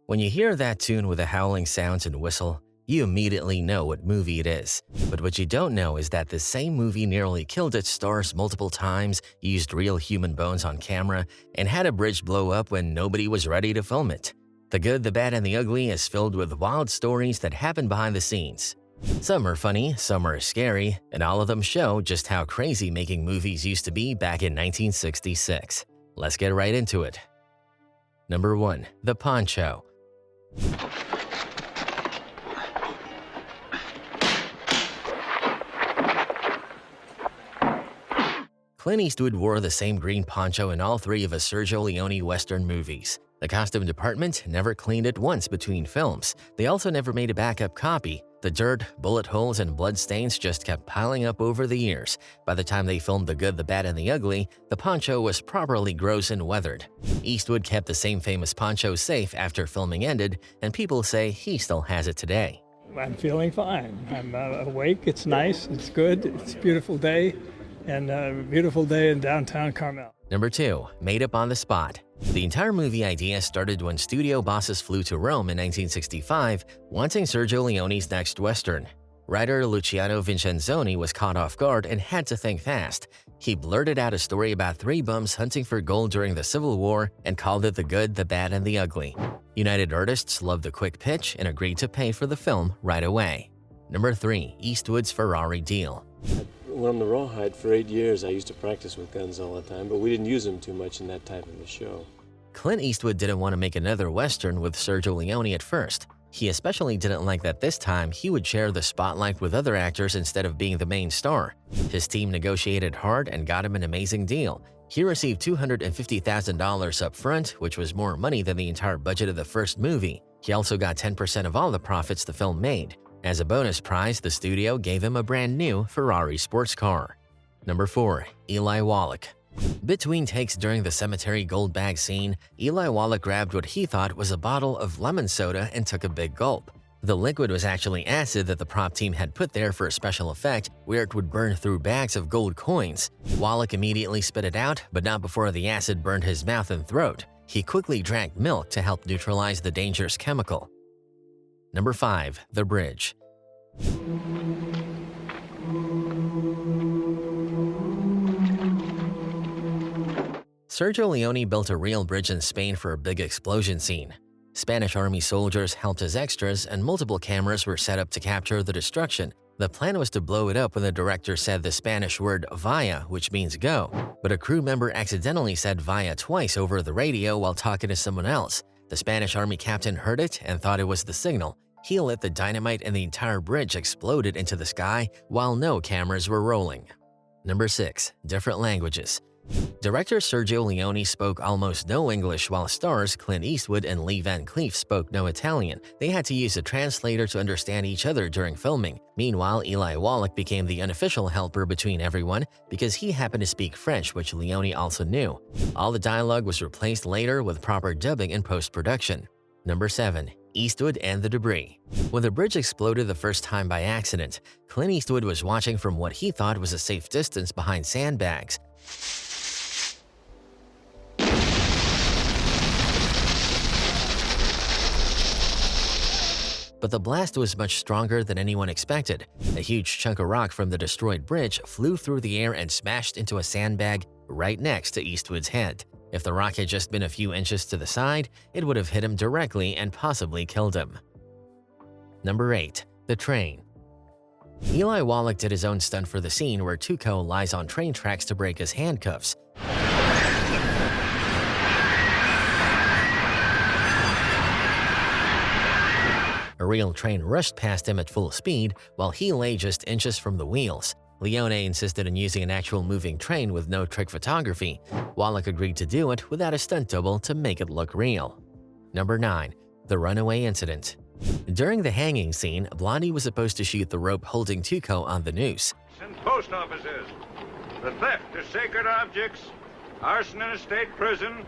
When you hear that tune with the howling sounds and whistle, you immediately know what movie it is. But what you don't know is that this same movie nearly killed its stars multiple times, used real human bones on camera, and had a bridge blow up when nobody was ready to film it. The Good, the Bad, and the Ugly is filled with wild stories that happen behind the scenes. Some are funny, some are scary, and all of them show just how crazy making movies used to be back in 1966. Let's get right into it. Number 1. The Poncho. Clint Eastwood wore the same green poncho in all three of his Sergio Leone Western movies. The costume department never cleaned it once between films. They also never made a backup copy. The dirt, bullet holes, and blood stains just kept piling up over the years. By the time they filmed The Good, the Bad, and the Ugly, the poncho was properly gross and weathered. Eastwood kept the same famous poncho safe after filming ended, and people say he still has it today. I'm feeling fine. I'm awake. It's nice. It's good. It's a beautiful day. And a beautiful day in downtown Carmel. Number 2. Made up on the spot. The entire movie idea started when studio bosses flew to Rome in 1965, wanting Sergio Leone's next Western. Writer Luciano Vincenzoni was caught off guard and had to think fast. He blurted out a story about three bums hunting for gold during the Civil War and called it The Good, the Bad, and the Ugly. United Artists loved the quick pitch and agreed to pay for the film right away. Number 3. Eastwood's Ferrari deal. When on the Rawhide for 8 years, I used to practice with guns all the time, but we didn't use them too much in that type of a show. Clint Eastwood didn't want to make another Western with Sergio Leone at first. He especially didn't like that this time he would share the spotlight with other actors instead of being the main star. His team negotiated hard and got him an amazing deal. He received $250,000 up front, which was more money than the entire budget of the first movie. He also got 10% of all the profits the film made. As a bonus prize, the studio gave him a brand new Ferrari sports car. Number 4. Eli Wallach. Between takes during the cemetery gold bag scene, Eli Wallach grabbed what he thought was a bottle of lemon soda and took a big gulp. The liquid was actually acid that the prop team had put there for a special effect where it would burn through bags of gold coins. Wallach immediately spit it out, but not before the acid burned his mouth and throat. He quickly drank milk to help neutralize the dangerous chemical. Number 5. The Bridge. Sergio Leone built a real bridge in Spain for a big explosion scene. Spanish army soldiers helped as extras and multiple cameras were set up to capture the destruction. The plan was to blow it up when the director said the Spanish word vaya, which means go, but a crew member accidentally said vaya twice over the radio while talking to someone else. The Spanish army captain heard it and thought it was the signal. He lit the dynamite and the entire bridge exploded into the sky while no cameras were rolling. Number 6. Different languages. Director Sergio Leone spoke almost no English while stars Clint Eastwood and Lee Van Cleef spoke no Italian. They had to use a translator to understand each other during filming. Meanwhile, Eli Wallach became the unofficial helper between everyone because he happened to speak French, which Leone also knew. All the dialogue was replaced later with proper dubbing in post-production. Number 7. Eastwood and the debris. When the bridge exploded the first time by accident, Clint Eastwood was watching from what he thought was a safe distance behind sandbags. But the blast was much stronger than anyone expected. A huge chunk of rock from the destroyed bridge flew through the air and smashed into a sandbag right next to Eastwood's head. If the rock had just been a few inches to the side, it would have hit him directly and possibly killed him. Number 8. The Train. Eli Wallach did his own stunt for the scene where Tuco lies on train tracks to break his handcuffs. A real train rushed past him at full speed while he lay just inches from the wheels. Leone insisted on using an actual moving train with no trick photography. Wallach agreed to do it without a stunt double to make it look real. Number 9. The Runaway Incident. During the hanging scene, Blondie was supposed to shoot the rope holding Tuco on the noose. And post offices, the theft of sacred objects, arson in a state prison,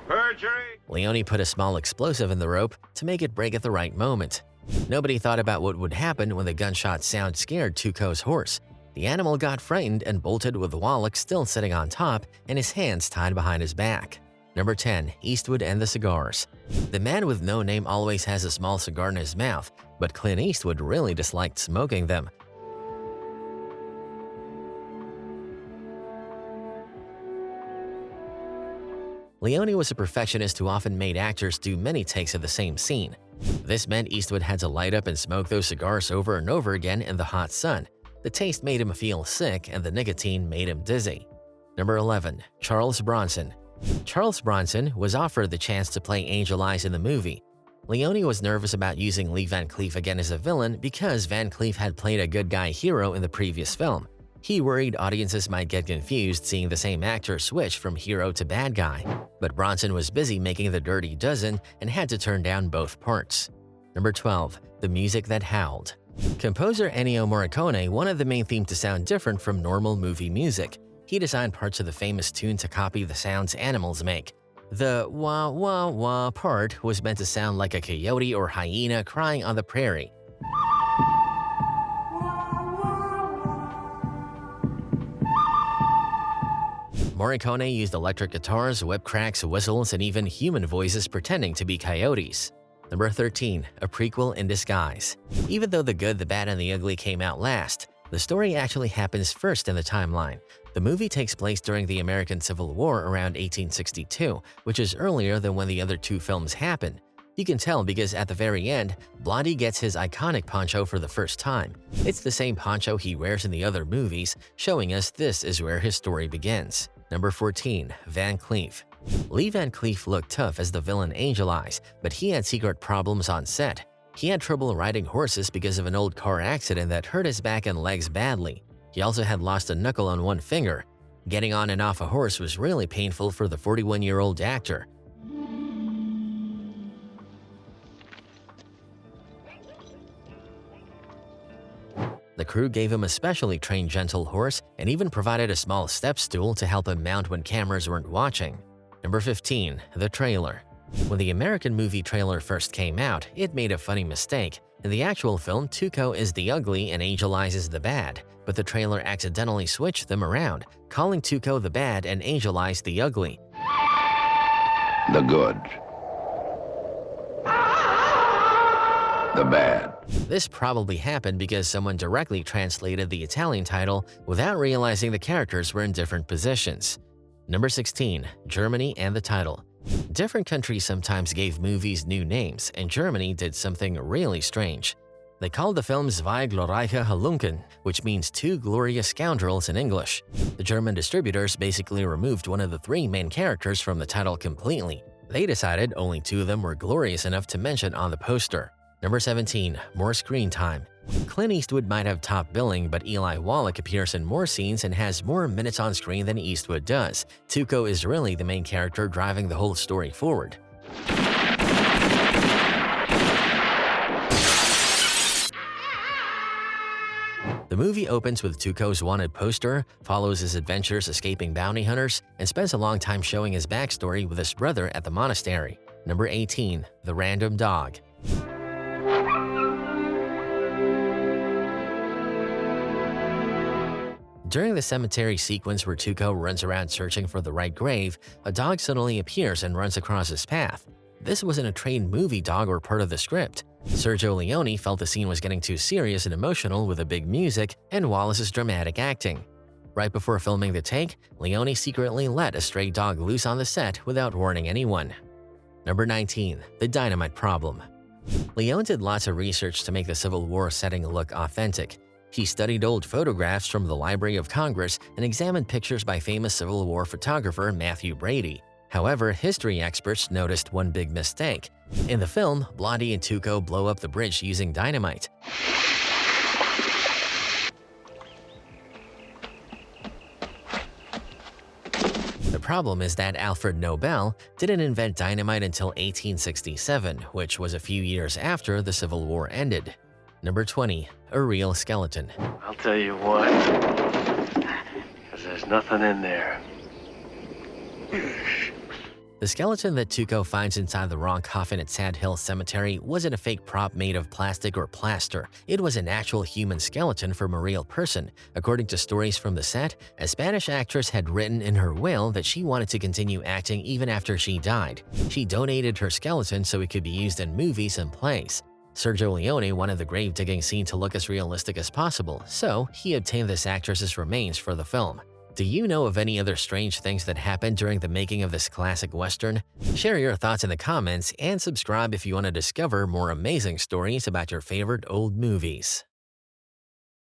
perjury. Leone put a small explosive in the rope to make it break at the right moment. Nobody thought about what would happen when the gunshot sound scared Tuco's horse. The animal got frightened and bolted with Wallach still sitting on top and his hands tied behind his back. Number 10. Eastwood and the Cigars. The man with no name always has a small cigar in his mouth, but Clint Eastwood really disliked smoking them. Leone was a perfectionist who often made actors do many takes of the same scene. This meant Eastwood had to light up and smoke those cigars over and over again in the hot sun. The taste made him feel sick, and the nicotine made him dizzy. Number 11. Charles Bronson. Charles Bronson was offered the chance to play Angel Eyes in the movie. Leone was nervous about using Lee Van Cleef again as a villain because Van Cleef had played a good guy hero in the previous film. He worried audiences might get confused seeing the same actor switch from hero to bad guy. But Bronson was busy making The Dirty Dozen and had to turn down both parts. Number 12. The Music That Howled. Composer Ennio Morricone wanted the main theme to sound different from normal movie music. He designed parts of the famous tune to copy the sounds animals make. The wah wah wah part was meant to sound like a coyote or hyena crying on the prairie. Morricone used electric guitars, whip cracks, whistles, and even human voices pretending to be coyotes. Number 13. A prequel in disguise. Even though The Good, the Bad, and the Ugly came out last, the story actually happens first in the timeline. The movie takes place during the American Civil War around 1862, which is earlier than when the other two films happen. You can tell because at the very end, Blondie gets his iconic poncho for the first time. It's the same poncho he wears in the other movies, showing us this is where his story begins. Number 14. Van Cleef. Lee Van Cleef looked tough as the villain Angel Eyes, but he had secret problems on set. He had trouble riding horses because of an old car accident that hurt his back and legs badly. He also had lost a knuckle on one finger. Getting on and off a horse was really painful for the 41-year-old actor. The crew gave him a specially trained gentle horse and even provided a small step stool to help him mount when cameras weren't watching. Number 15. The Trailer. When the American movie trailer first came out, it made a funny mistake. In the actual film, Tuco is the ugly and Angel Eyes is the bad, but the trailer accidentally switched them around, calling Tuco the bad and Angel Eyes the ugly. The good. The bad. This probably happened because someone directly translated the Italian title without realizing the characters were in different positions. Number 16. Germany and the title. Different countries sometimes gave movies new names, and Germany did something really strange. They called the film Zwei glorreiche Halunken, which means two glorious scoundrels in English. The German distributors basically removed one of the three main characters from the title completely. They decided only two of them were glorious enough to mention on the poster. Number 17. More screen time. Clint Eastwood might have top billing, but Eli Wallach appears in more scenes and has more minutes on screen than Eastwood does. Tuco is really the main character driving the whole story forward. The movie opens with Tuco's wanted poster, follows his adventures escaping bounty hunters, and spends a long time showing his backstory with his brother at the monastery. Number 18. The Random Dog. During the cemetery sequence where Tuco runs around searching for the right grave, a dog suddenly appears and runs across his path. This wasn't a trained movie dog or part of the script. Sergio Leone felt the scene was getting too serious and emotional with the big music and Wallace's dramatic acting. Right before filming the take, Leone secretly let a stray dog loose on the set without warning anyone. Number 19. The Dynamite Problem. Leone did lots of research to make the Civil War setting look authentic. He studied old photographs from the Library of Congress and examined pictures by famous Civil War photographer Matthew Brady. However, history experts noticed one big mistake. In the film, Blondie and Tuco blow up the bridge using dynamite. The problem is that Alfred Nobel didn't invent dynamite until 1867, which was a few years after the Civil War ended. Number 20. A Real Skeleton. I'll tell you what, because there's nothing in there. The skeleton that Tuco finds inside the wrong coffin at Sand Hill Cemetery wasn't a fake prop made of plastic or plaster. It was an actual human skeleton from a real person. According to stories from the set, a Spanish actress had written in her will that she wanted to continue acting even after she died. She donated her skeleton so it could be used in movies and plays. Sergio Leone wanted the grave-digging scene to look as realistic as possible, so he obtained this actress's remains for the film. Do you know of any other strange things that happened during the making of this classic Western? Share your thoughts in the comments and subscribe if you want to discover more amazing stories about your favorite old movies.